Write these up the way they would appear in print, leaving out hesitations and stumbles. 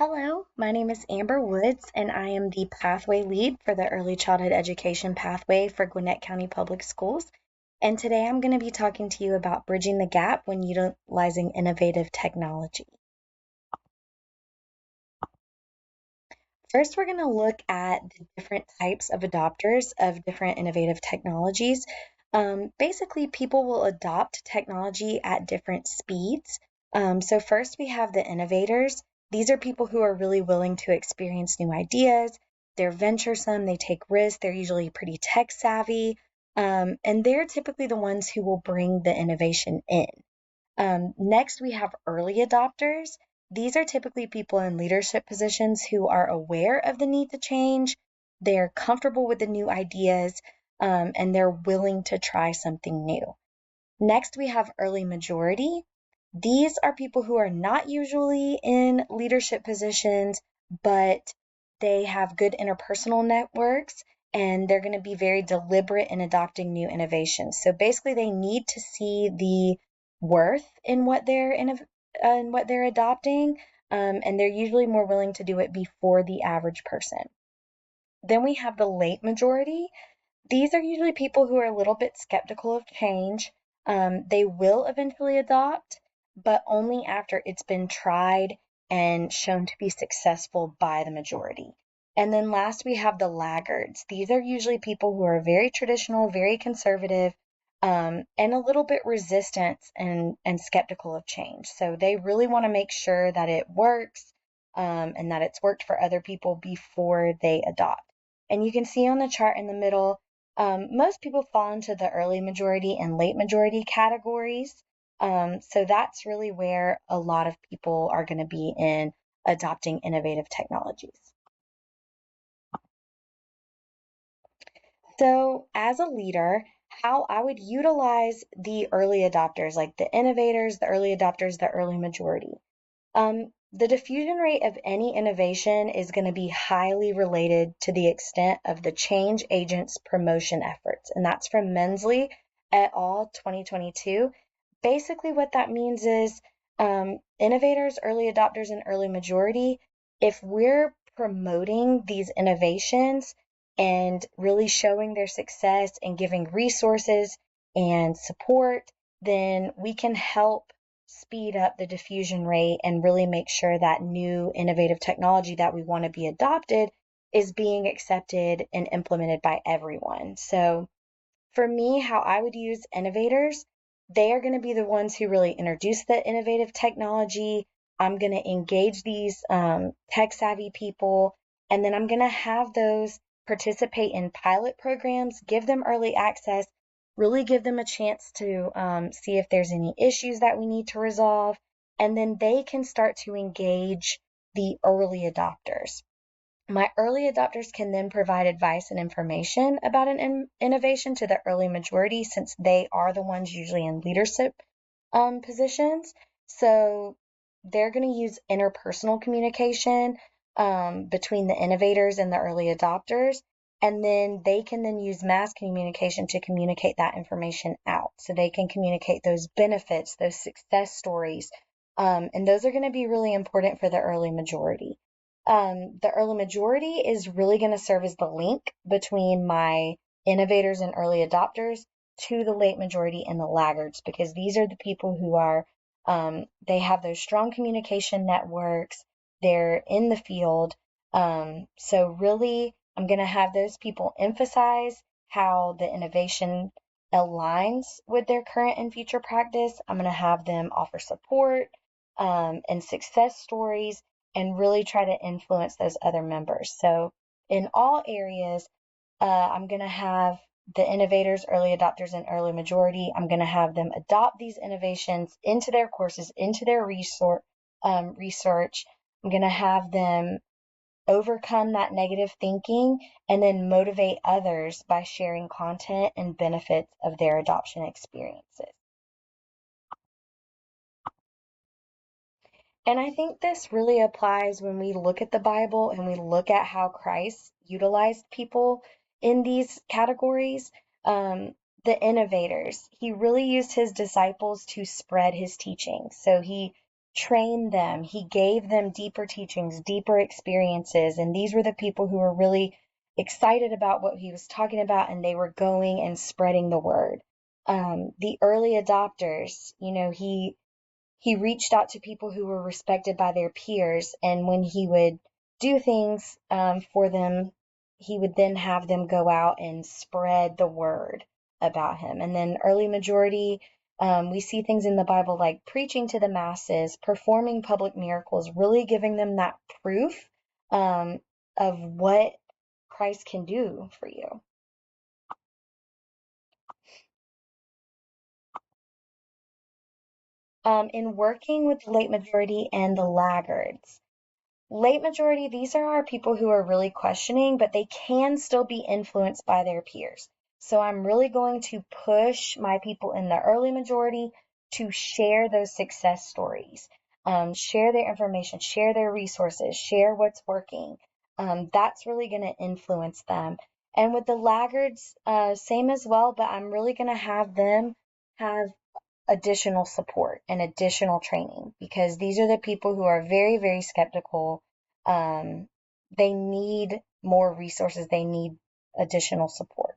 Hello, my name is Amber Woods, and I am the Pathway Lead for the Early Childhood Education Pathway for Gwinnett County Public Schools. And today I'm going to be talking to you about bridging the gap when utilizing innovative technology. First, we're going to look at the different types of adopters of different innovative technologies. Basically, people will adopt technology at different speeds. So first we have the innovators. These are people who are really willing to experience new ideas. They're venturesome, they take risks, they're usually pretty tech savvy, and they're typically the ones who will bring the innovation in. Next, we have early adopters. These are typically people in leadership positions who are aware of the need to change, they're comfortable with the new ideas, and they're willing to try something new. Next, we have early majority. These are people who are not usually in leadership positions, but they have good interpersonal networks and they're going to be very deliberate in adopting new innovations. So basically, they need to see the worth in what they're adopting, and they're usually more willing to do it before the average person. Then we have the late majority. These are usually people who are a little bit skeptical of change. They will eventually adopt, but only after it's been tried and shown to be successful by the majority. And then last, we have the laggards. These are usually people who are very traditional, very conservative, and a little bit resistant and skeptical of change. So they really want to make sure that it works, and that it's worked for other people before they adopt. And you can see on the chart in the middle, most people fall into the early majority and late majority categories. So that's really where a lot of people are going to be in adopting innovative technologies. So, as a leader, how I would utilize the early adopters, like the innovators, the early adopters, the early majority. The diffusion rate of any innovation is going to be highly related to the extent of the change agent's promotion efforts. And that's from Mensley et al. 2022. Basically, what that means is innovators, early adopters, and early majority, if we're promoting these innovations and really showing their success and giving resources and support, then we can help speed up the diffusion rate and really make sure that new innovative technology that we want to be adopted is being accepted and implemented by everyone. So for me, how I would use innovators, they are going to be the ones who really introduce the innovative technology. I'm going to engage these tech savvy people, and then I'm going to have those participate in pilot programs, give them early access, really give them a chance to see if there's any issues that we need to resolve, and then they can start to engage the early adopters. My early adopters can then provide advice and information about an innovation to the early majority since they are the ones usually in leadership positions. So they're going to use interpersonal communication between the innovators and the early adopters. And then they can then use mass communication to communicate that information out. So they can communicate those benefits, those success stories. And those are going to be really important for the early majority. The early majority is really going to serve as the link between my innovators and early adopters to the late majority and the laggards, because these are the people who are, they have those strong communication networks, they're in the field. So really, I'm going to have those people emphasize how the innovation aligns with their current and future practice. I'm going to have them offer support and success stories and really try to influence those other members. So in all areas, I'm going to have the innovators, early adopters, and early majority. I'm going to have them adopt these innovations into their courses, into their research. I'm going to have them overcome that negative thinking and then motivate others by sharing content and benefits of their adoption experiences. And I think this really applies when we look at the Bible and we look at how Christ utilized people in these categories. The innovators, he really used his disciples to spread his teaching. So he trained them. He gave them deeper teachings, deeper experiences. And these were the people who were really excited about what he was talking about, and they were going and spreading the word. The early adopters, he reached out to people who were respected by their peers, and when he would do things for them, he would then have them go out and spread the word about him. And then early majority, we see things in the Bible like preaching to the masses, performing public miracles, really giving them that proof um, of what Christ can do for you. In working with the late majority and the laggards, late majority, these are our people who are really questioning, but they can still be influenced by their peers. So I'm really going to push my people in the early majority to share those success stories, share their information, share their resources, share what's working. That's really going to influence them. And with the laggards, same as well, but I'm really going to have them have additional support and additional training because these are the people who are very, very skeptical. Um, they need more resources, they need additional support.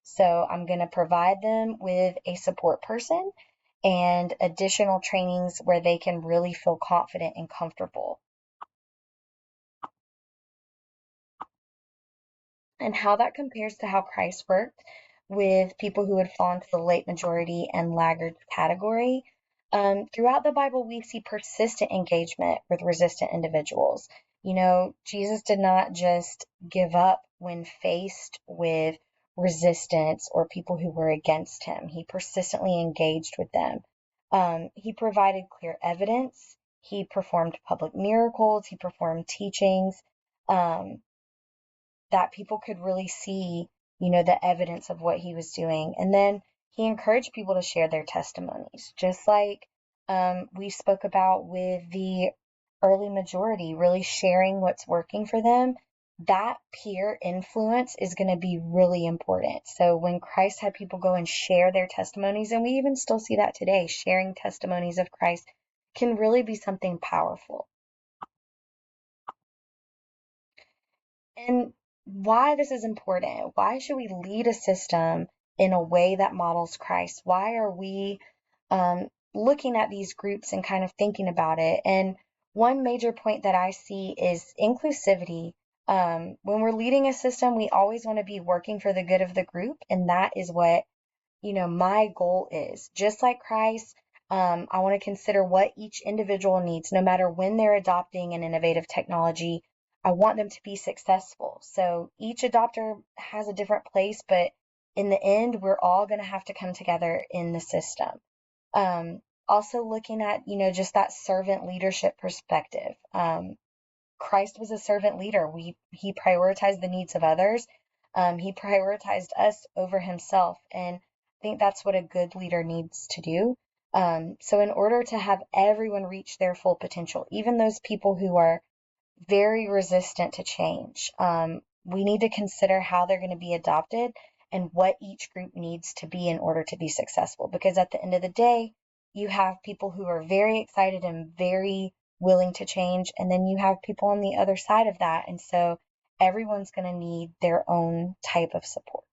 So I'm going to provide them with a support person and additional trainings where they can really feel confident and comfortable. And how that compares to how Christ worked with people who would fall into the late majority and laggard category. Throughout the Bible, we see persistent engagement with resistant individuals. Jesus did not just give up when faced with resistance or people who were against him. He persistently engaged with them. He provided clear evidence. He performed public miracles. He performed teachings. Um, that people could really see, the evidence of what he was doing. And then he encouraged people to share their testimonies, just like we spoke about with the early majority, really sharing what's working for them. That peer influence is going to be really important. So when Christ had people go and share their testimonies, and we even still see that today, sharing testimonies of Christ can really be something powerful. And why this is important. Why should we lead a system in a way that models Christ? Why are we looking at these groups and kind of thinking about it? And one major point that I see is inclusivity. When we're leading a system, we always want to be working for the good of the group, and that is what my goal is. Just like Christ, I want to consider what each individual needs, no matter when they're adopting an innovative technology. I want them to be successful. So each adopter has a different place, but in the end, we're all going to have to come together in the system. Also looking at, just that servant leadership perspective. Christ was a servant leader. He prioritized the needs of others. He prioritized us over himself, and I think that's what a good leader needs to do. So in order to have everyone reach their full potential, even those people who are very resistant to change, we need to consider how they're going to be adopted and what each group needs to be in order to be successful. Because at the end of the day, you have people who are very excited and very willing to change, and then you have people on the other side of that. And so everyone's going to need their own type of support.